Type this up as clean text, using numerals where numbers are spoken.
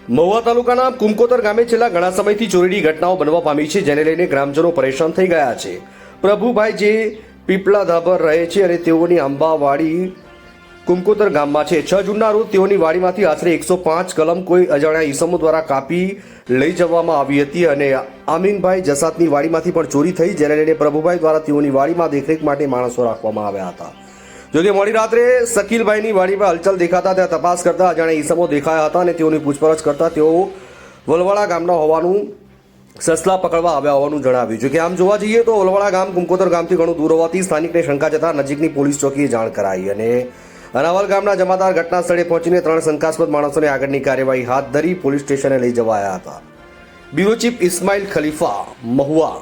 મહુવા તાલુકાના કુમકોતર ગામે છેલ્લા ઘણા સમયથી ચોરીની ઘટનાઓ બનવા પામી છે, જેને લઈને ગ્રામજનો પરેશાન થઈ ગયા છે। પ્રભુભાઈ જે પીપલા ધાબર રહે છે અને તેઓની આંબાવાડી કુમકોતર ગામમાં છે। 6 જૂનના રોજ તેઓની વાડીમાંથી આશરે 105 કલમ કોઈ અજાણ્યા ઈસમો દ્વારા કાપી લઈ જવામાં આવી હતી અને આમીનભાઈ જસાતની વાડીમાંથી પણ ચોરી થઈ, જેને લઈને પ્રભુભાઈ દ્વારા તેઓની વાડીમાં દેખરેખ માટે માણસો રાખવામાં આવ્યા હતા। જોકે મોડી રાત્રે શકીલભાઈની વાડીમાં હલચલ દેખાતા ત્યાં તપાસ કરતા અજાણ્યા ઈસમો દેખાયા હતા અને તેઓની પૂછપરછ કરતા તેઓ વલવાડા ગામના હોવાનું સસલા પકડવા આવ્યા હોવાનું જણાવ્યું। જોકે આમ જોવા જઈએ તો વલવાડા ગામ કુમકોતર ગામથી ઘણું દૂર હોવાથી સ્થાનિકને શંકા જતા નજીકની પોલીસ ચોકીએ જાણ કરાઈ અને અનાવલ ગામના જમાદાર ઘટના સ્થળે પહોંચીને 3 શંકાસ્પદ માણસોને આગળની કાર્યવાહી હાથ ધરી પોલીસ સ્ટેશને લઈ જવાયા હતા। બ્યુરો ચીફ ઇસ્માઇલ ખલીફા, મહુવા।